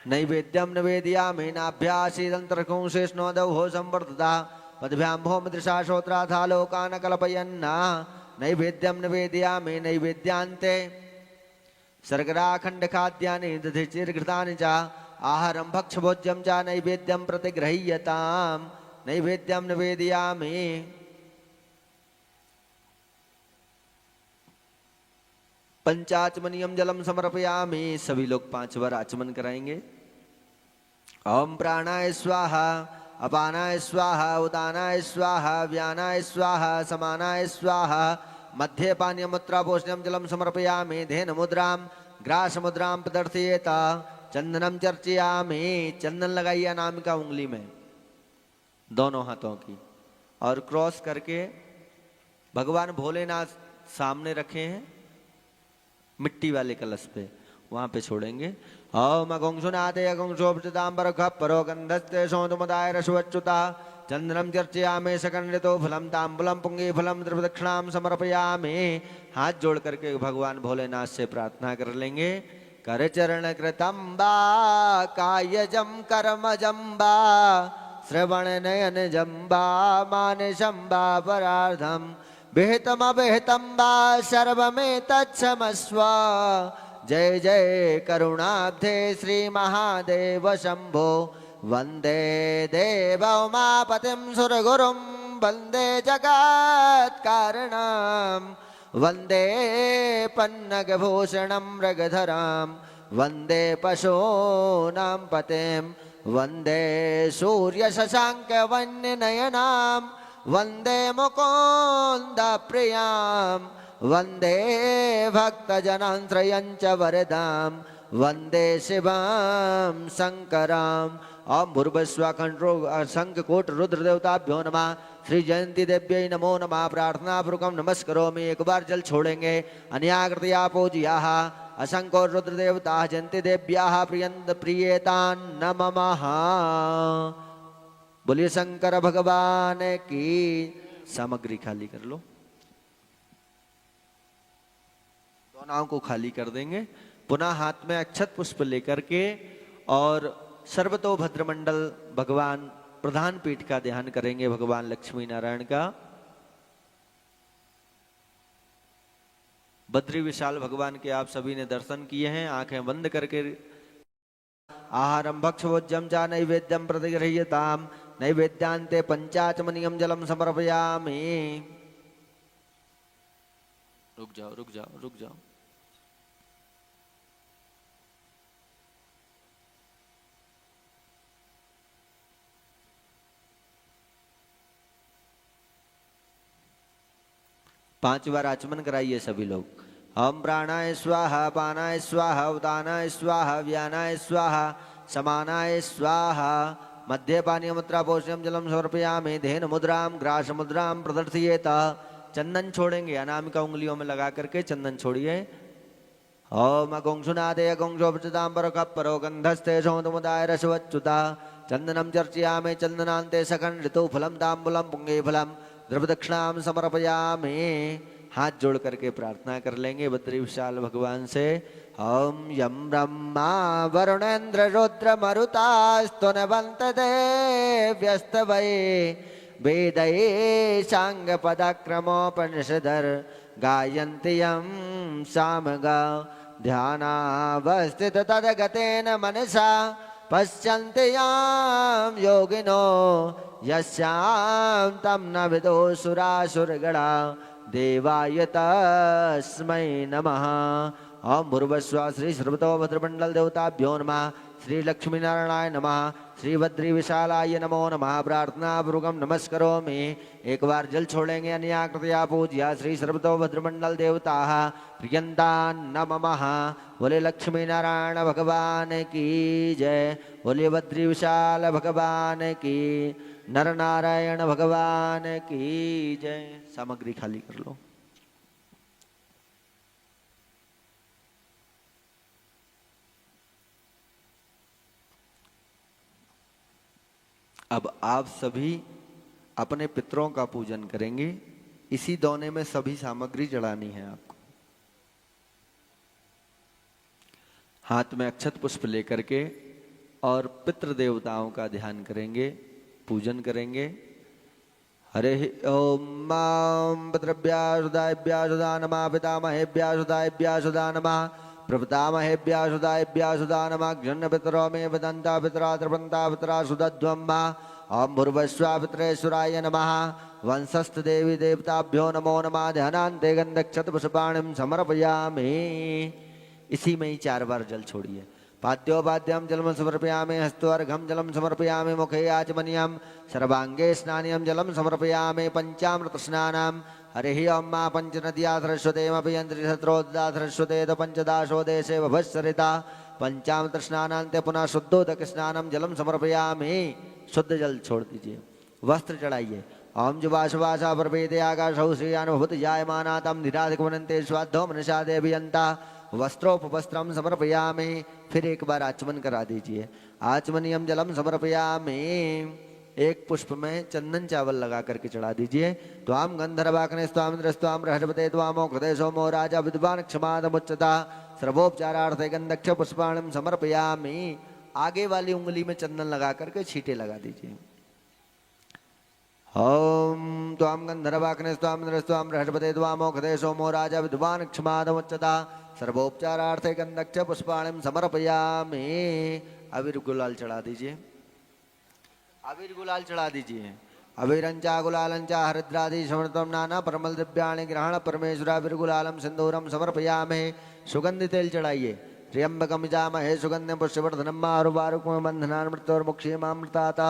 नैवेद्यम निवेदयामि। नाभ्यासीदंतरकुंशेष्णोदौ संवर्धता पदभ्यां भौमदृशा श्रोत्राथा लोकान् कल्पयन्ना। नैवेद्यम निवेदयामि। नैवेद्यान्ते शर्कराखंड खाद्यानि दधिचिर्घृतानि च आहारं भक्षभोज्यं च नैवेद्यं प्रतिगृह्यताम्। नैवेद्यम निवेदयामि। पंचाचमनियम जलम समर्पयामि। सभी लोग 5 बार आचमन कराएंगे। ओम प्राणाय स्वाहा अपानाय स्वाहा उदानाय स्वाहा व्यानाय स्वाहा समानाय स्वाहा। मध्ये पानीय मुद्रा पोषणम जलम समर्पयामि। धेन मुद्रां ग्रास मुद्रां प्रदर्शयेत। चंदनम चर्चयामि। चंदन लगाइए अनामिका उंगली में दोनों हाथों की और क्रॉस करके भगवान भोलेनाथ सामने रखे हैं मिट्टी वाले कलश पे, वहां पे छोड़ेंगे। ओम अगुंसुनाथे अगुंसोपचितांबर खप्परो गंधस्ते सौंदमुदाय रसवच्युता। चंद्रम चर्चयामि सकंडितो फलम तांबुलम पुंगी फलम द्रवदक्षिणाम समर्पयामि। हाथ जोड़ करके भगवान भोलेनाथ से प्रार्थना कर लेंगे। कर चरण कृतंबा कायजम कर्मजंबा श्रवण नयन जंबा मानसंबा परार्धम विहितम विहितंबा सर्वमें तत्समस्व। जय जय करुणाब्धे श्री महादेव शंभो। वंदे देव उमापतिं सुरगुरुं वंदे जगत् कारणं। वंदे पन्नगभूषणं मृगधरां वंदे पशूनां पतिं। वंदे सूर्य शशांक वन्यनयनां वंदे मुकुंद प्रियां। वंदे भक्तजनाश्रयं च वरदां वंदे शिवां शंकरां। ओम भूर्भुवस्व शंखकोट रुद्र देवताभ्यो नमः। श्री जयंती देव्यै नमो नमः। प्रार्थना पूर्वकं नमस्करोमि। एक बार जल छोड़ेंगे। अन्याकृत्या पूज्याः असंको रुद्रदेवता जयंती देव्याः प्रियंत प्रियेतान नमः। बोलिए शंकर भगवान की। सामग्री खाली कर लो, दोनों को खाली कर देंगे। पुनः हाथ में अक्षत पुष्प लेकर के और सर्वतोभद्र मंडल भगवान प्रधान पीठ का ध्यान करेंगे, भगवान लक्ष्मी नारायण का। बद्री विशाल भगवान के आप सभी ने दर्शन किए हैं। आंखें बंद करके आहारम भक्षभोज्यम च नैवेद्यम प्रतिगृह्यताम नैवेद्यांते पंचाचमनियम जलम समर्पयामि। रुक जाओ रुक जाओ रुक जाओ। पांच बार आचमन कराइए सभी लोग। हम प्राणाय स्वाहा पानाय स्वाहा उदानाय स्वाहा व्यानाय स्वाहा समानाय स्वाहा। मध्य पानीय मुद्रा पोषम जलम समर्पयामि। धेन मुद्राम ग्रास मुद्राम प्रदर्शयेत। चंदन छोड़ेंगे, अनामिका उंगलियों में लगा करके चंदन छोड़िए। ओम अगुंसुनादे अगुंसोपचितांबर कपरो गंधस्ते सौतमुदाय रसवच्युता। चंदनम चर्चयामि चंदनांते सखंड ऋतु फलम तांबुलम पुंगे फलम द्रवदक्षिणाम समर्पयामि। हाथ जोड़ करके प्रार्थना कर लेंगे बद्री विशाल भगवान से। ओम यम ब्रह्मा वरुणेन्द्र रुद्र मरुतास्तुनवन्त देव्यस्तवै वेदये सांग पदक्रमोपनिषदर गायन्ति यं सामगा। ध्यानावस्थित तदगतेन मनसा पश्यन्ति यां योगिनो यस्यां तं न विदो सुरासुरगणा। देवाय तस्मै नमः। ओम भूर्भुवस्सुः श्री सर्वतोभद्रमंडल देवताभ्यो नमः। श्री लक्ष्मी नारायणाय नमः। श्री बद्री विशालाय नमो नमः। प्रार्थना पूर्वकम नमस्करोमि। एक बार जल छोड़ेंगे। अन्याकृतया पूज्य श्री सर्वतोभद्रमंडल देवता प्रियंतान नमः। बोले लक्ष्मी नारायण भगवान की जय। बोले बद्री विशाल भगवान की, नर नारायण भगवान की जय। सामग्री खाली कर लो। अब आप सभी अपने पितरों का पूजन करेंगे। इसी दोने में सभी सामग्री चढ़ानी है आपको। हाथ में अक्षत पुष्प लेकर के और पितृ देवताओं का ध्यान करेंगे, पूजन करेंगे। हरे ओम मां पितृभ्याः सुधा नमः। पितामहेभ्यः सुधा नमः। प्रपितामहेभ्यः सुधा नमः। जन्न पितरो मे वदन्ता पितरा तृपन्ता पितरा सुदध्वम्मा। ओम भूर्भुवस्सुः पितरेश्वराय नमः। वंशस्थ देवी देवताभ्यो नमो नमः। ध्यानान्ते गन्धक्षत पुष्पाणिं समर्पयामि। इसी में ही 4 बार जल छोड़िए। पाद्योपाद्यम जलम समर्पयामि। हस्तोर्घम जलम समर्पयामि। मुखे आचमनीयम सर्वांगे स्नानियम जलम समर्पयामि। पंचामृत स्नानम। हरि ओम मा पंचनद्या सरस्वतीमपि यंत्रिशत्रोदा सरस्वते तो पंचदाशो देशे भवस्सरिता। पंचामृत स्नानान्ते पुनः शुद्धोदक स्नानम जलम समर्पयामि। शुद्ध जल छोड़ दीजिए। वस्त्र चढ़ाइए। ओम जुवाशवासा प्रवेदे आकाशौ श्रीयानुभूत जायमाना तम निराधिकवनन्ते स्वाद्धो मनसा देवियन्ता। वस्त्रोपवस्त्रम समर्पयामि। फिर एक बार आचमन करा दीजिए। आचमनियम जलम समर्पयामि। एक पुष्प में चंदन चावल लगा करके चढ़ा दीजिए। त्वाम गंधर्वाग्ने स्वाम इंद्रस्वाम रहस्पते त्वामो कृते सोमो राजा विद्वान क्षमादमुच्यता। सर्वोपचारार्थे गंधक्ष पुष्पाणिम समर्पयामि। आगे वाली उंगली में चंदन लगा करके छींटे लगा दीजिए। ओम त्वाम गंधर्वाग्ने स्वाम इंद्रस्वाम रहस्पते त्वामो कृते सोमो राजा विद्वान क्षमादमुच्यता। सर्वोपचारार्थे गंधक्ष पुष्पाणिम समर्पयामि। अबीर गुलाल चढ़ा दीजिए। अबीर गुलाल चढ़ा दीजिए। अबीरंचा गुलालंचा हरिद्रादि समर्तम नाना परमल दिव्याणि ग्रहण परमेश्वराबीर गुलालम सिंदूरम समर्पयामि। सुगंधि तेल चढ़ाइए। त्र्यंबकम जामहे सुगंधिम पुष्पवर्धनम आरुवारुकम बंधनान् मृत्योर्मुक्षीमामृतात्।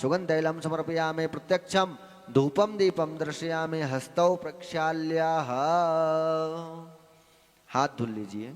सुगंध तैलम समर्पयामि। प्रत्यक्षम धूपम दीपम दर्शयामि। हस्तौ प्रक्षाल्यः। हाथ धुल लीजिए।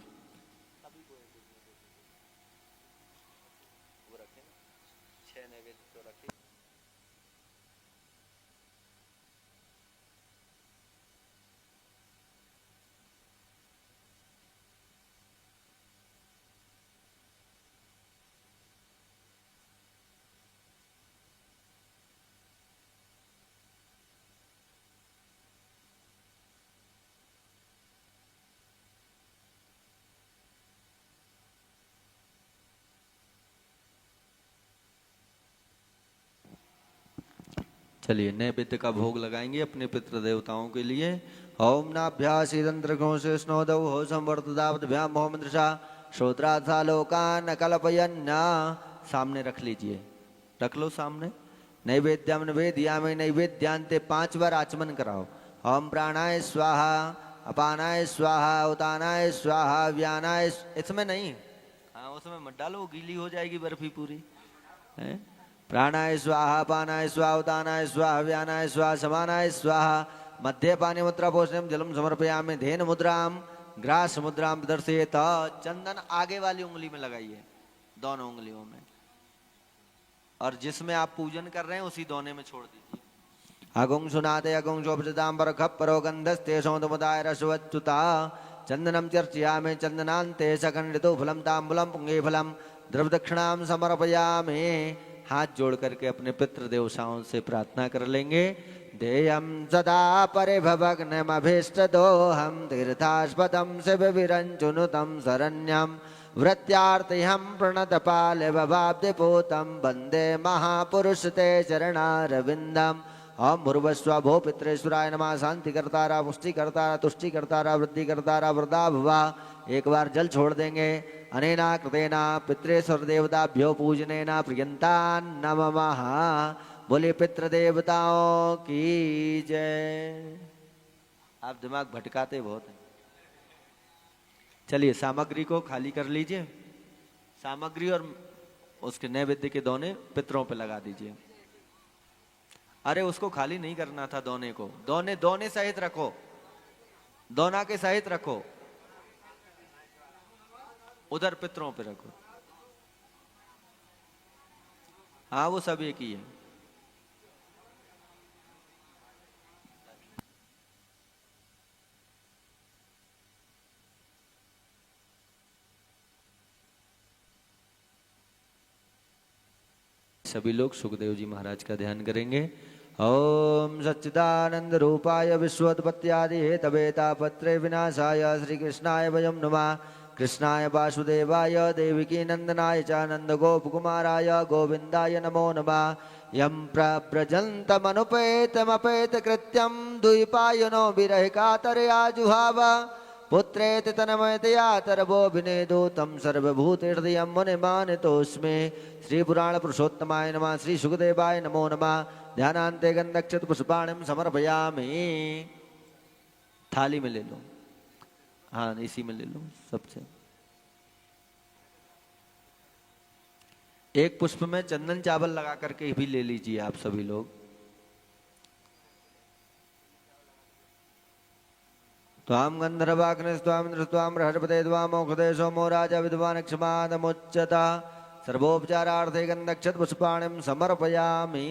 चलिए नैवेद्य का भोग लगाएंगे अपने पितृ देवताओं के लिए। ओम नाभ्यासीदंत्रघो से स्नोदौ हो संवर्तदावद्भ्याम होमदृशा श्रोत्राथा लोकान कल्पयन्न। सामने रख लीजिए, रख लो सामने। नैवेद्यम निवेदयामि नैवेद्यांते 5 बार आचमन कराओ। ओम प्राणाय स्वाहा अपानाय स्वाहा उदानाय स्वाहा व्यानाय। इसमें नहीं, हाँ उसमें मत डालो, गीली हो जाएगी बर्फी पूरी है। प्राणाय स्वाहा अपानाय स्वाहा उदानाय स्वाहा व्यानाय स्वाहा समानाय स्वाहा। मध्य पानी मुद्रा पोषणम जलम समर्पयामि धेन मुद्राम ग्रास मुद्राम प्रदर्शयेत। चंदन आगे वाली उंगली में लगाइए, दोनों उंगलियों में, और जिसमें आप पूजन कर रहे हैं उसी दोने में छोड़ दीजिए। अगुं सुनाते अगुं शोभृतांबर खप्परो गंधस्ते सौंदमुदाय रसवच्युता। चंदनम चर्चयामि चंदनान्ते सकंडितो फलम तांबूलम पुंगे फलम द्रव दक्षिणाम समर्पयामि। हाथ जोड़ करके अपने पितृ देवताओं से प्रार्थना कर लेंगे। देयं सदा परिभवग्नमभीष्टदोहं तीर्थास्पदं शिवविरञ्चुनुतं शरण्यं वृत्यार्तिहं प्रणतपालववाब्धिपूतं वन्दे महापुरुषते चरणारविन्दम्। ओम भूर्भुवस्सुवः भो पितृश्वराय नमः। शांतिकर्तारा पुष्टिकर्तारा तुष्टिकर्तारा वृद्धिकर्तारा वृद्धा भवा। एक बार जल छोड़ देंगे। अनेना कृतेना पितृश्वर देवताभ्यो पूजनेना प्रियंता नमः। बोले पितृ देवताओं की जय। आप दिमाग भटकाते बहुत हैं। चलिए सामग्री को खाली कर लीजिए। सामग्री और उसके नैवेद्य के दोने पितरों पे लगा दीजिए। अरे उसको खाली नहीं करना था, दोने को, दोने दोने सहित रखो, दोना के सहित रखो, उधर पितरों पे रखो। हाँ वो सब एक ही है। सभी लोग सुखदेव जी महाराज का ध्यान करेंगे। ओम सच्चिदानंद रूपाय विश्वोत्पत्त्यादि हेतवे तापत्रे विनाशाय श्री कृष्णाय वयं नमः। कृष्णाय वासुदेवाय देवकी नंदनाय च नंद गोप कुमाराय गोविंदाय नमो नमः। यं प्रव्रजन्तमनुपेतमपेत कृत्यं द्वैपायनो विरह कातरया जुहाव। पुत्रेति तन्मयतया तरवो विनेदूतं सर्वभूतहृदयं मुनिमानितोऽस्मि। श्री पुराण पुरुषोत्तमाय नमः। श्री सुखदेवाय नमो नमः। ध्यानान्ते गन्धक्षत पुष्पाणिं समर्पयामि। थाली में ले लो, हाँ इसी में ले लो सबसे। एक पुष्प में चंदन चावल लगा करके भी ले लीजिए आप सभी लोग। त्वां गंधर्वाग्निस्त्वां दृष्ट्वां बृहस्पते त्वां मोक्षदे सोमो राजा विद्वान् क्षमादमुच्यता। सर्वोपचारार्थे गन्धक्षत पुष्पाणिं समर्पयामि।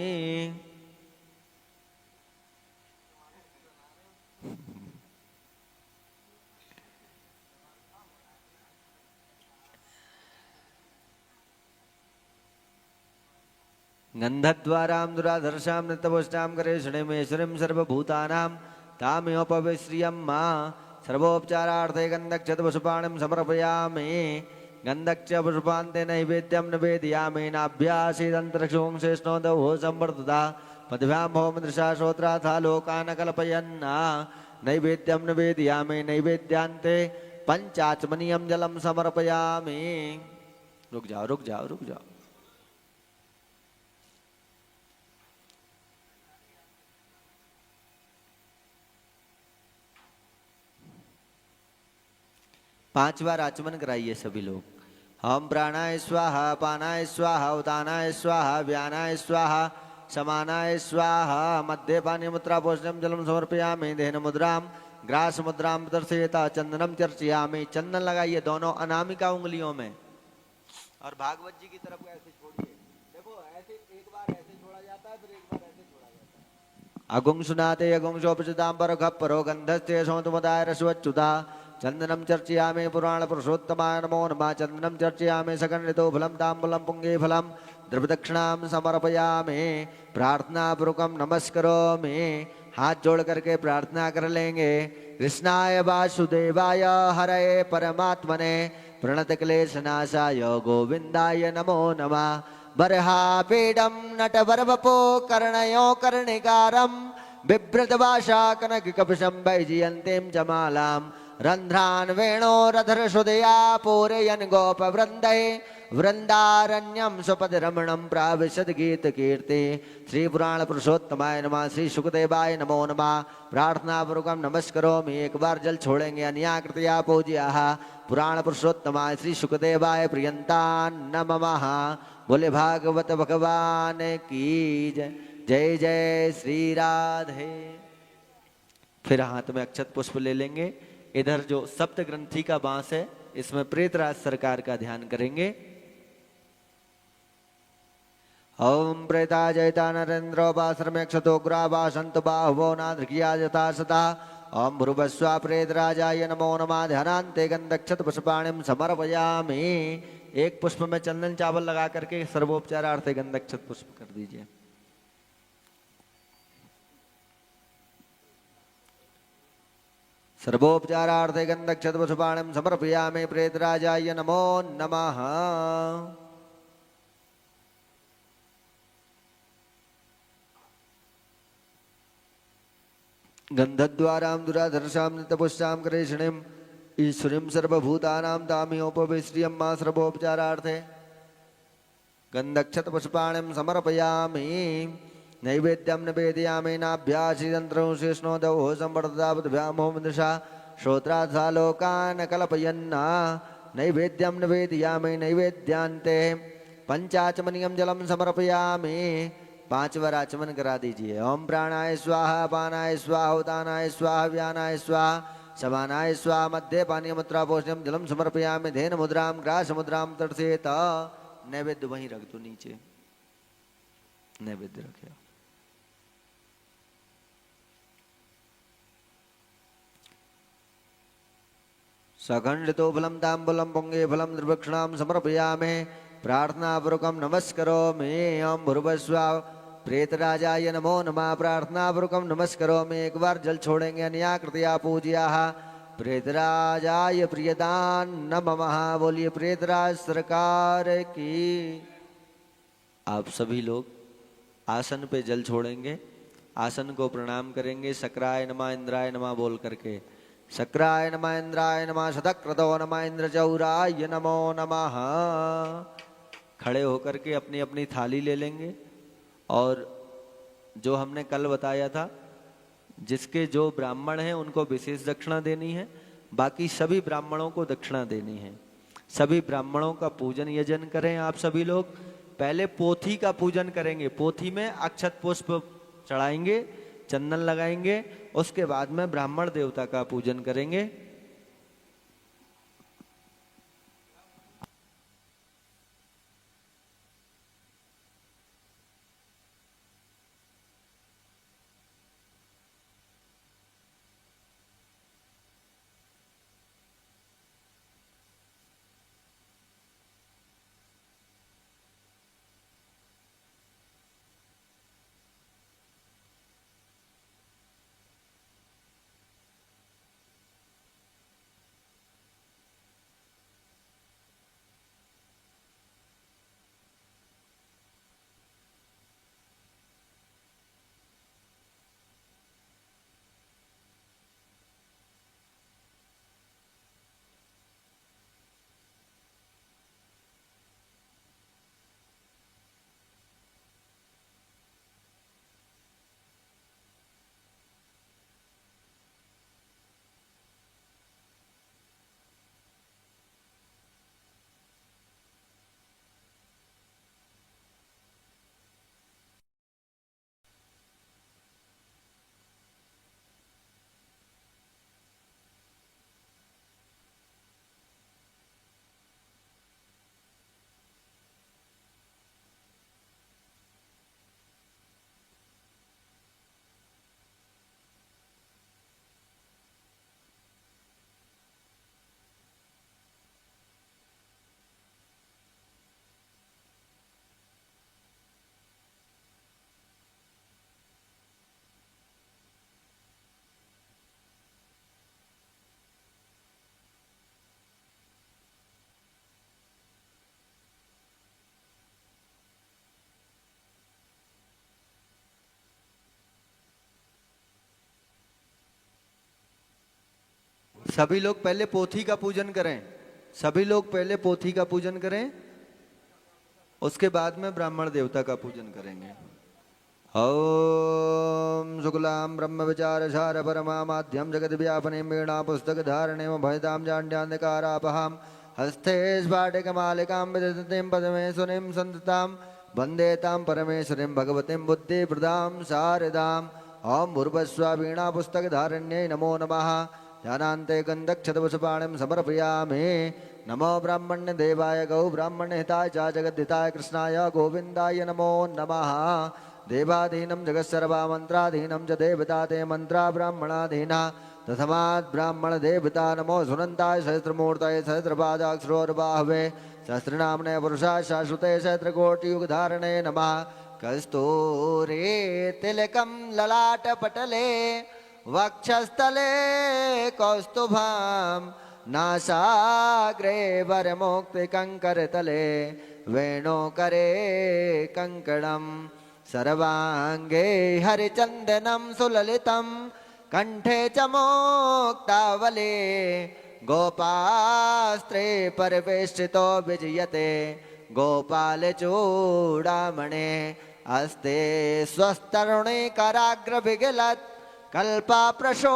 गन्धद्वारां दुराधर्षां नित्यपुष्टां करेषणीमेश्वरीं सर्वभूतानां तामेवोपविश्रियं मा। सर्वोपचारार्थे गन्धक्षत पुष्पाणिं समर्पयामि। गन्धक्ष पुष्पान्ते नैवेद्यं निवेदयामि। नाभ्यासीदन्तरिक्षोंसे स्नोदौ हो संवर्धता पदभ्यां होमदृशा श्रोत्राथा लोकान् कल्पयन्न। नैवेद्यं निवेदयामि नैवेद्यान्ते पंचाचमनीयं जलं समर्पयामि। रुक जाओ रुक जाओ रुक जाओ। पांच बार आचमन कराइए सभी लोग। हम प्राणाय स्वाहा पानाय स्वाहा उदानाय स्वाहा व्यानाय स्वाहा समानाय स्वाहा। मध्य पानी मुद्रा पोषणम जलम समर्पयामि। धेन मुद्राम ग्रास मुद्राम प्रदर्शयता। चंदनम चर्चयामि। चंदन लगाइए दोनों अनामिका उंगलियों में। और भागवत जी की तरफ ऐसे छोड़िए। देखो ऐसे एक बार ऐसे छोड़ा जाता है, फिर एक बार ऐसे छोड़ा जाता है। अगुं सुनाते अगुं शोभितांबर खप्परो गंधस्ते सौंतमुदाय रसवच्युता। चंदनम चर्चयामि पुराण पुरुषोत्तमाय नमो नमः। चंदनम चर्चयामि सकंडितो फलम तांबूलम पुंगे फलम द्रवदक्षिणां समर्पयामि। प्रार्थना पूर्वकम नमस्करोमि। हाथ जोड़ करके प्रार्थना कर लेंगे। कृष्णाय वासुदेवाय हरये परमात्मने प्रणत क्लेशनाशाय गोविंदाय नमो नमः। बर्हापीडं नटवरवपो कर्णयो कर्णिकारं बिभ्रतभाषा कनककपशं वैजयन्तीं च मालां रन्ध्रान् वेणोरधरसुदया पूरयन् गोपवृन्दै वृन्दारण्यं स्वपदरमणं प्राविशद्गीतकीर्ति श्रीपुराण पुरुषोत्तमाय नमः। श्री सुखदेवाय नमो नमः। प्रार्थनापूर्वकं नमस्करोमि। एक बार जल छोड़ेंगे अन्याकृतया पूज्याः पुराण पुरुषोत्तमाय श्री सुखदेवाय प्रियंतान् नमः। बोले भागवत भगवान की जय। जय जय श्री राधे। फिर हाथ में अक्षत पुष्प ले लेंगे। इधर जो सप्त ग्रंथी का बांस है इसमें प्रेतराज सरकार का ध्यान करेंगे। ओम प्रेता जयता नरेन्द्रोपाश्रमे क्षतोग्रावासंत बाहुवो नादृकिया यथा सदा। ओम भ्रुवस्वा प्रेतराजाय नमो नमः। ध्यानान्ते गंधक्षत पुष्पाणिं समर्पयामि। एक पुष्प में चंदन चावल लगा करके सर्वोपचारार्थे गंधक्षत पुष्प कर दीजिए। सर्वोपचारार्थे गंधक्षत पुष्पाणिं समर्पयामि। प्रेतराजाय नमो नमः। गंधद्वारां दुराधर्षां नित्यपुष्टां करेषणीम् ईश्वरीं सर्वभूतानां तामियोपविश्रियं मा सर्वोपचारार्थे गंधक्षत पुष्पाणिं समर्पयामि। नैवेद्यं निवेदयामि नाभ्यासितन्त्रं शेष्णोदौ संवर्धतावद्भ्यामोमदृशा श्रोत्रार्थालोकान् कल्पयन्ना। नैवेद्यं निवेदयामि नैवेद्यान्ते पंचाचमनीयं जलं समर्पयामि। 5 बार आचमन करा दीजिए। ओम प्राणाय स्वाहा पानाय स्वाहा उदानाय स्वाहा व्यानाय स्वाहा समानाय स्वाहा। मध्य पानीय मुद्रा पोषणम जलम समर्पयामि। धेन मुद्राम ग्रास मुद्राम तड़सेत। नैवेद्य वहीं रख दो नीचे। नैवेद्य रखे। सखंडितो फलम तांबूलम पुंगे फलम निर्वक्षणाम समर्पयामि। प्रार्थनापूर्वकं नमस्करोमि। ओम भूर्भुवस्सुवः प्रेतराजाय नमो नमः। प्रार्थनापूर्वकं नमस्करोमि। एक बार जल छोड़ेंगे अन्याकृतया पूज्याः प्रेतराजाय प्रियदान नमः। बोलिए प्रेतराज सरकार की। आप सभी लोग आसन पे जल छोड़ेंगे। आसन को प्रणाम करेंगे। शक्राय नमः इंद्राय नमः बोल करके। शक्राय नमः इंद्राय नमः शतक्रतो नमः इंद्रचौराय नमो नमः। खड़े होकर के अपनी अपनी थाली ले लेंगे। और जो हमने कल बताया था जिसके जो ब्राह्मण हैं उनको विशेष दक्षिणा देनी है। बाकी सभी ब्राह्मणों को दक्षिणा देनी है। सभी ब्राह्मणों का पूजन यजन करें। आप सभी लोग पहले पोथी का पूजन करेंगे। पोथी में अक्षत पुष्प चढ़ाएंगे, चंदन लगाएंगे। उसके बाद में ब्राह्मण देवता का पूजन करेंगे। सभी लोग पहले पोथी का पूजन करें, सभी लोग पहले पोथी का पूजन करें, उसके बाद में ब्राह्मण देवता का पूजन करेंगे। ओम शुक्लां ब्रह्म विचार सार परमा माध्यम जगत व्यापने वीणा पुस्तक धारणे भयतां जाड्यान्धकारापहां हस्ते स्फाटिकमालिकां विदधतीं पदमेश्वरीं सन्ततां वन्दे तां परमेश्वरीं भगवतीं बुद्धिप्रदां शारदाम्। ओम भूर्भुवस्सुवः वीणा पुस्तक धारण्यै नमो नमः। ध्यानान्ते गन्धक्षतवसपाणिं समर्पयामि। नमो ब्राह्मण्य देवाय गौ ब्राह्मण्य हिताय च जगद्धिताय कृष्णाय गोविन्दाय नमो नमः। देवाधीनं जगत्सर्वमन्त्राधीनं च देवता ते मन्त्रा ब्राह्मणाधीना तस्मात् ब्राह्मण देवता नमो सुनन्ताय सहस्रमूर्तये सहस्रपादाक्षरोर्बाहवे सहस्रनाम्ने पुरुषाय शाश्वते सहस्रकोटियुगधारणे नमः। कस्तूरी तिलकं ललाटपटले वक्षस्थले कौस्तुभां नासाग्रे वरमुक्तिकङ्करतले वेणुकरे कङ्कणं सर्वाङ्गे हरिचन्दनं सुललितं कण्ठे च मुक्तावली गोपास्त्रे परिवेष्टितो विजयते गोपालचूडामणे अस्ते स्वस्तरुणे कराग्रविगलत् कल्पाप्रशोनाप्लुता